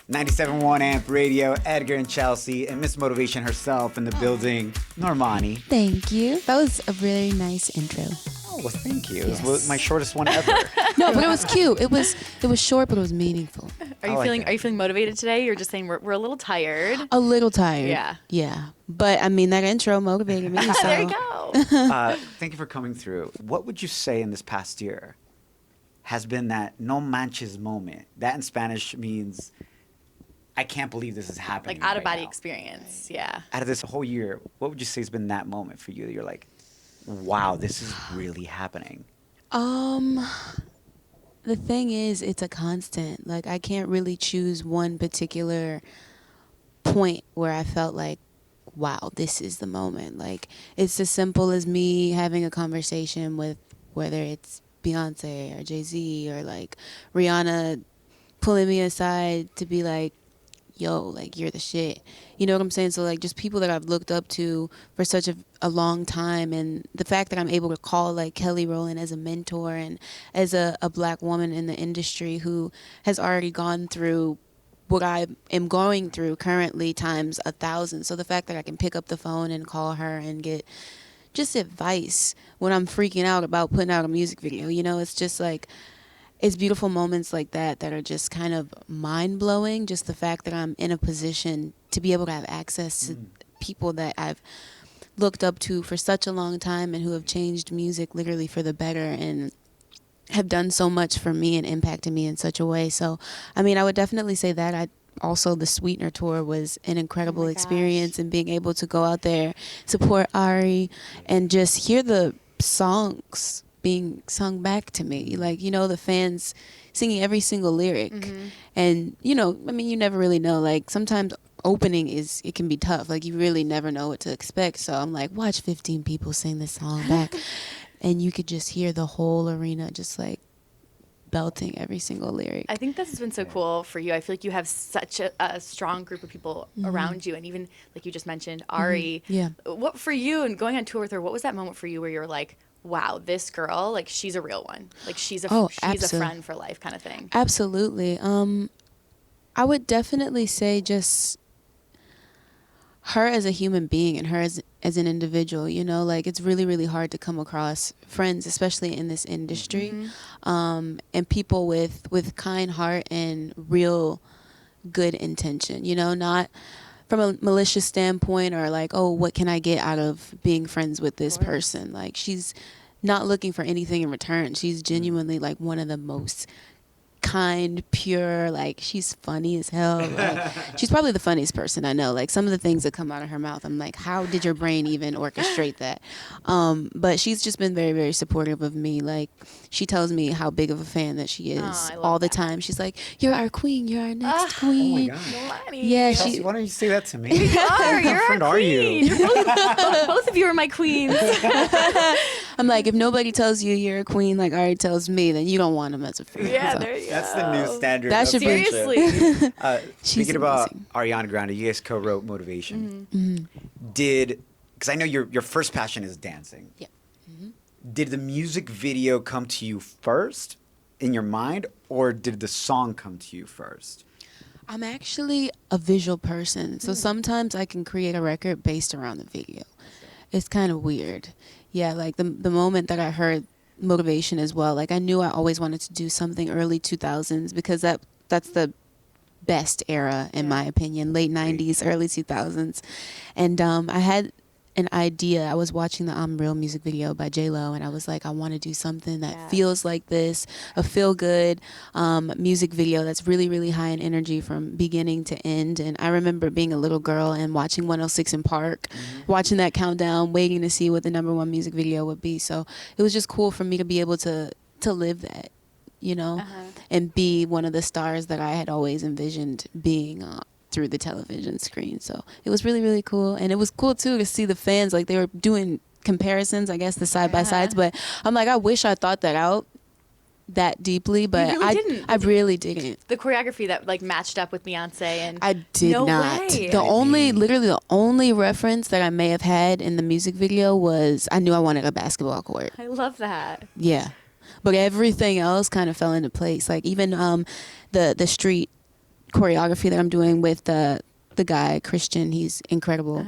97.1 Amp Radio, Edgar and Chelsea, and Miss Motivation herself in the building, Normani. Thank you. That was a really nice intro. Oh, well, thank you. Yes. It was my shortest one ever. No, but it was cute. It was short, but it was meaningful. Are you feeling motivated today? You're just saying we're a little tired. A little tired. Yeah. Yeah. But I mean, that intro motivated me. So. There you go. Thank you for coming through. What would you say in this past year has been that no manches moment? That in Spanish means I can't believe this is happening. Like out of right body now. experience. Yeah. Out of this whole year, what would you say has been that moment for you that you're like, wow, this is really happening? The thing is, it's a constant. Like, I can't really choose one particular point where I felt like, wow, this is the moment. Like, it's as simple as me having a conversation with whether it's Beyonce or Jay-Z or like Rihanna pulling me aside to be like, yo, like, you're the shit. You know what I'm saying? So, like, just people that I've looked up to for such a long time, and the fact that I'm able to call, like, Kelly Rowland as a mentor and as a black woman in the industry who has already gone through what I am going through currently times 1,000. So the fact that I can pick up the phone and call her and get just advice when I'm freaking out about putting out a music video, you know, it's just like, it's beautiful moments like that that are just kind of mind-blowing. Just the fact that I'm in a position to be able to have access to people that I've looked up to for such a long time and who have changed music literally for the better and have done so much for me and impacted me in such a way. So, I mean, I would definitely say that. Also, the Sweetener tour was an incredible experience, and being able to go out there, support Ari, and just hear the songs being sung back to me, like, you know, the fans singing every single lyric. And, you know, I mean, you never really know, like, sometimes opening it can be tough, like, you really never know what to expect. So I'm like, watch 15 people sing this song back and you could just hear the whole arena just like belting every single lyric. I think this has been so cool for you. I feel like you have such a strong group of people around you, and even like you just mentioned Ari. Yeah. What for you, and going on tour with her, what was that moment for you where you were like, wow, this girl, like, she's a real one, like, she's a friend for life kind of thing? Absolutely. I would definitely say just her as a human being and her as an individual, you know, like, it's really, really hard to come across friends, especially in this industry, and people with kind heart and real good intention, you know, not from a malicious standpoint or like, oh, what can I get out of being friends with this person? Like, she's not looking for anything in return. She's genuinely like one of the most kind, pure, like, she's funny as hell. Like, she's probably the funniest person I know. Like, some of the things that come out of her mouth, I'm like, how did your brain even orchestrate that? But she's just been very, very supportive of me. Like, she tells me how big of a fan that she is all the time. She's like, you're our queen, you're our next queen. Oh my God. Normani. Yeah, Chelsea, why don't you say that to me? You are. You're What friend our are queen. you? You're both of you are my queens. I'm like, if nobody tells you you're a queen like Ari tells me, then you don't want him as a friend. Yeah, So, there you go. That's the new standard. That of should be- friendship. Seriously. She's Speaking about amazing. Ariana Grande, you guys co-wrote Motivation. Because I know your first passion is dancing. Yeah. Did the music video come to you first in your mind, or did the song come to you first? I'm actually a visual person, so sometimes I can create a record based around the video. It's kind of weird. Yeah, like the moment that I heard Motivation as well, like, I knew I always wanted to do something early 2000s because that's the best era in my opinion, late 90s, early 2000s. And I had an idea. I was watching the I'm Real music video by J-Lo, and I was like, I want to do something that feels like this, a feel-good music video that's really, really high in energy from beginning to end. And I remember being a little girl and watching 106 in Park, watching that countdown, waiting to see what the #1 music video would be. So it was just cool for me to be able to live that, you know, and be one of the stars that I had always envisioned being through the television screen. So it was really, really cool. And it was cool too to see the fans, like, they were doing comparisons, I guess, the side by sides, but I'm like, I wish I thought that out that deeply, but really didn't. I really didn't. The choreography that like matched up with Beyonce, and I did no not. way. Literally the only reference that I may have had in the music video was I knew I wanted a basketball court. I love that. Yeah. But everything else kind of fell into place. Like, even the street choreography that I'm doing with the guy Christian. He's incredible.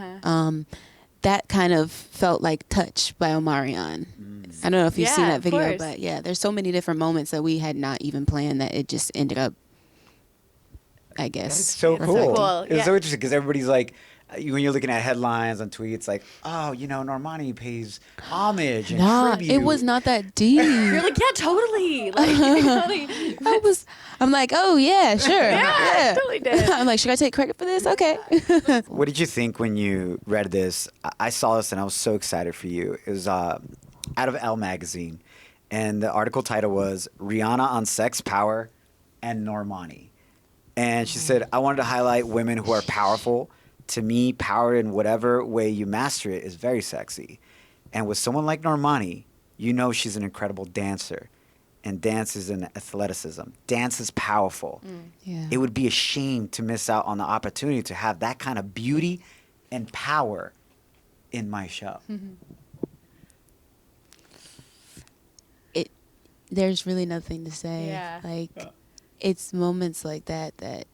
That kind of felt like Touch by Omarion. I don't know if you've seen that video, but yeah, there's so many different moments that we had not even planned that it just ended up, I guess. That's so cool. It's so interesting because everybody's like, when you're looking at headlines on tweets, like, oh, Normani pays homage and tribute. It was not that deep. You're like, yeah, totally. I'm like, oh yeah, sure. Yeah, totally did. I'm like, should I take credit for this? Okay. What did you think when you read this? I saw this and I was so excited for you. It was out of Elle magazine, and the article title was Rihanna on Sex, Power, and Normani. And she said, I wanted to highlight women who are powerful. To me, power in whatever way you master it is very sexy. And with someone like Normani, she's an incredible dancer. And dance is an athleticism. Dance is powerful. Yeah. It would be a shame to miss out on the opportunity to have that kind of beauty and power in my show. There's really nothing to say. Yeah. It's moments like that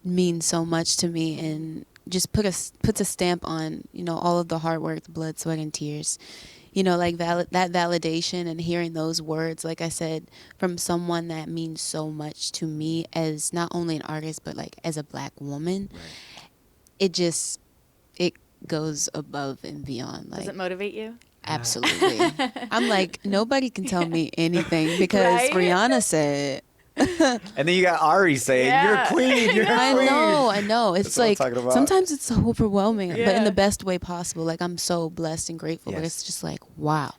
mean so much to me, and just puts a stamp on all of the hard work, the blood, sweat, and tears. That validation and hearing those words, like I said, from someone that means so much to me as not only an artist but like as a Black woman. Right. It goes above and beyond. Does it motivate you? Absolutely. I'm like, nobody can tell me anything because Rihanna said. And then you got Ari saying, "You're a queen. You're a queen." I know. It's like sometimes it's so overwhelming, but in the best way possible. Like, I'm so blessed and grateful, but it's just like, wow.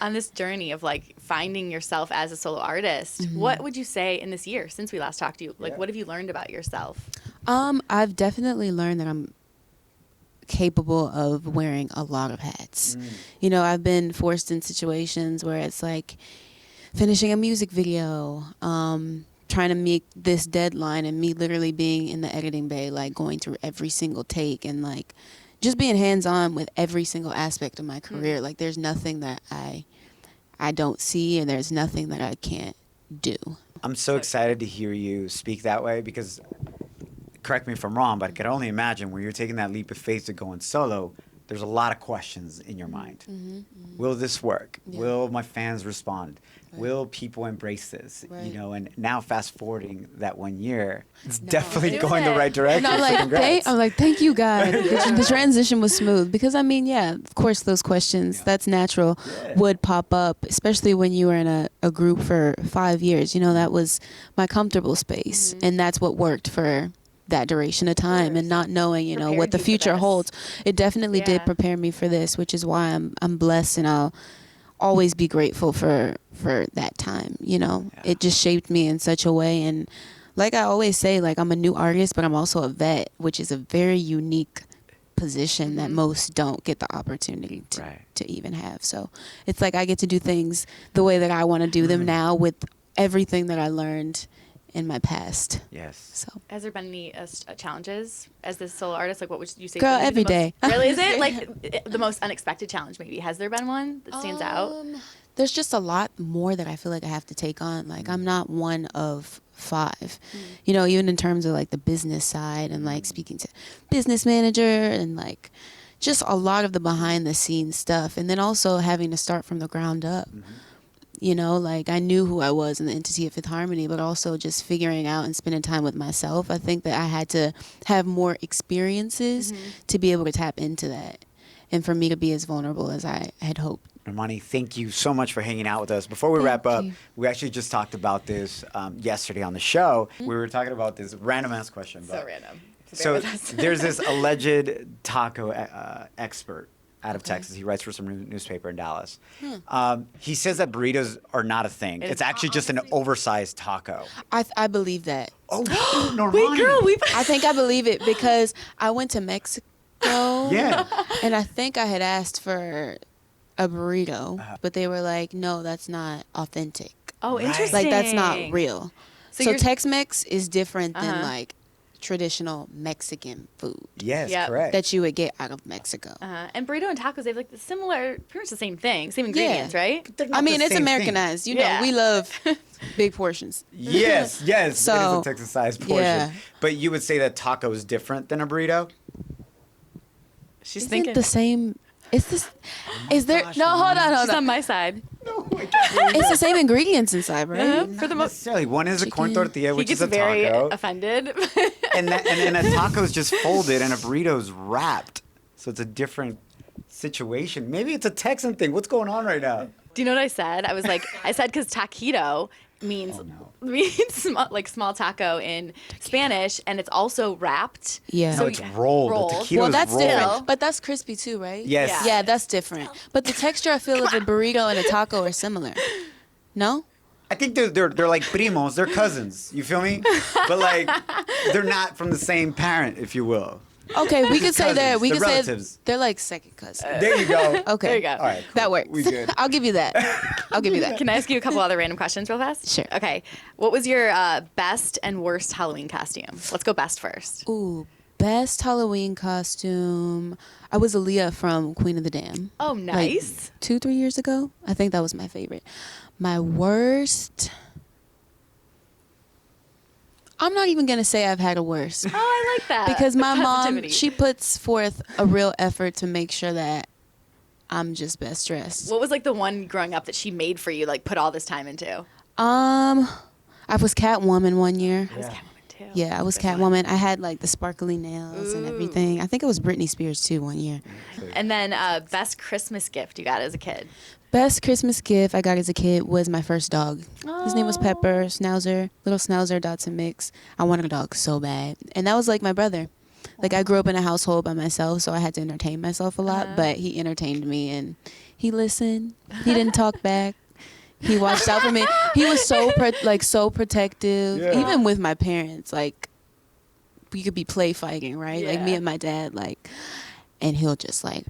On this journey of like finding yourself as a solo artist, what would you say in this year since we last talked to you? Like, what have you learned about yourself? I've definitely learned that I'm capable of wearing a lot of hats. I've been forced in situations where it's like finishing a music video, trying to meet this deadline, and me literally being in the editing bay, like going through every single take and like just being hands-on with every single aspect of my career. Like, there's nothing that I don't see, and there's nothing that I can't do. I'm so excited to hear you speak that way because, correct me if I'm wrong, but I could only imagine when you're taking that leap of faith to going solo, there's a lot of questions in your mind. Will this work? Yeah. Will my fans respond? Right. Will people embrace this? Right. And now fast forwarding that 1 year, it's definitely going the right direction. And I'm like, thank you, God. The transition was smooth because of course those questions, that's natural, would pop up, especially when you were in a group for 5 years. That was my comfortable space, and that's what worked for that duration of time, and not knowing what the future holds. It definitely did prepare me for this, which is why I'm blessed, and I'll always be grateful for that time. It just shaped me in such a way, and like I always say, like, I'm a new artist, but I'm also a vet, which is a very unique position that most don't get the opportunity to even have. So it's like I get to do things the way that I want to do them now with everything that I learned in my past. Yes. So, has there been any challenges as this solo artist? Like, what would you say? Girl, every day. Really? Is it like the most unexpected challenge? Maybe has there been one that stands out? There's just a lot more that I feel like I have to take on. Like, I'm not one of 5. Even in terms of like the business side and like speaking to business manager and like just a lot of the behind the scenes stuff, and then also having to start from the ground up. Like, I knew who I was in the entity of Fifth Harmony, but also just figuring out and spending time with myself. I think that I had to have more experiences to be able to tap into that, and for me to be as vulnerable as I had hoped. Normani, thank you so much for hanging out with us. Before we wrap up, we actually just talked about this yesterday on the show. We were talking about this random-ass question. So random. So there's this alleged taco expert out of Texas. He writes for some newspaper in Dallas. He says that burritos are not a thing. It's actually just an oversized taco. I believe that. Oh, Normani. Wait, girl, I think I believe it because I went to Mexico. And I think I had asked for a burrito, but they were like, no, that's not authentic. Oh, interesting. Like, that's not real. So Tex-Mex is different than like traditional Mexican food. Yes, Yep. correct. That you would get out of Mexico. And burrito and tacos, they have like the similar, pretty much the same thing, same ingredients, right? They're not I mean, the it's same Americanized. thing. You know, Yeah. we love big portions. Yes, yes. So, it is a Texas-sized portion. yeah. But you would say that taco is different than a burrito? She's Isn't thinking. the same? Is this? Is there? gosh, No, hold on, She's hold on on. my side. No, I can't believe It's that. the same ingredients inside, right? Uh-huh. Not For the most, necessarily. One is a corn Chicken. tortilla, he which gets is a very taco. offended. And a taco is just folded and a burrito's wrapped. So it's a different situation. Maybe it's a Texan thing. What's going on right now? Do you know what I said? I was like, I said because taquito means small taco in Spanish, and it's also wrapped. Yeah. No, it's rolled. rolled. The taquito Well, is that's rolled. different, but that's crispy too, right? Yes. Yeah. Yeah, that's different. But the texture, I feel, of a burrito and a taco are similar. No? I think they're like primos. They're cousins. You feel me? But like, they're not from the same parent, if you will. Okay, we could say cousins. that. We They're could say relatives. they're like second cousins. There you go. Okay. There you go. All right. Cool. That works. We good. I'll give you that. I'll give you that. Can I ask you a couple other random questions real fast? Sure. Okay. What was your best and worst Halloween costume? Let's go best first. Ooh, best Halloween costume. I was Aaliyah from Queen of the Dam. Oh, nice. Like 2-3 years ago. I think that was my favorite. My worst. I'm not even going to say I've had a worst. Oh, I like that. Because The my mom, positivity. she puts forth a real effort to make sure that I'm just best dressed. What was like the one growing up that she made for you, like put all this time into? I was Catwoman one year. I was Catwoman too. Yeah, I was Catwoman. I had like the sparkly nails and everything. I think it was Britney Spears too one year. And then best Christmas gift you got as a kid? Best Christmas gift I got as a kid was my first dog. His name was Pepper, Schnauzer, little Schnauzer Dotson mix. I wanted a dog so bad. And that was like my brother. Like I grew up in a household by myself, so I had to entertain myself a lot, but he entertained me and he listened. He didn't talk back. He watched out for me. He was so so protective, Yeah. even with my parents. Like we could be play fighting, right? Like me Yeah. and my dad, and he'll just like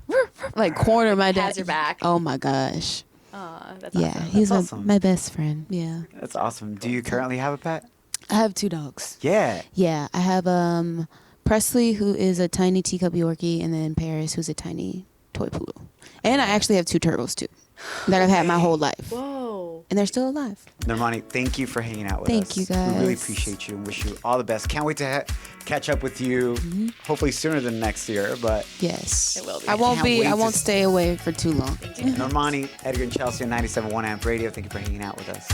corner my dad. Has your back. Oh my gosh. Aw, that's Yeah, awesome. he's That's awesome. my best friend. Yeah. That's awesome. Do you currently have a pet? I have 2 dogs. Yeah. Yeah, I have Presley, who is a tiny teacup Yorkie, and then Paris, who's a tiny toy poodle. And I actually have 2 turtles too, that I've had my whole life, Whoa. and they're still alive. Normani, thank you for hanging out with us. Thank you, We really guys. appreciate you and wish you all the best. Can't wait to catch up with you, hopefully sooner than next year. But Yes, It will be. I won't Can't be. wait I to won't stay away for too long. Normani, Edgar and Chelsea on 97.1 Amp Radio, thank you for hanging out with us.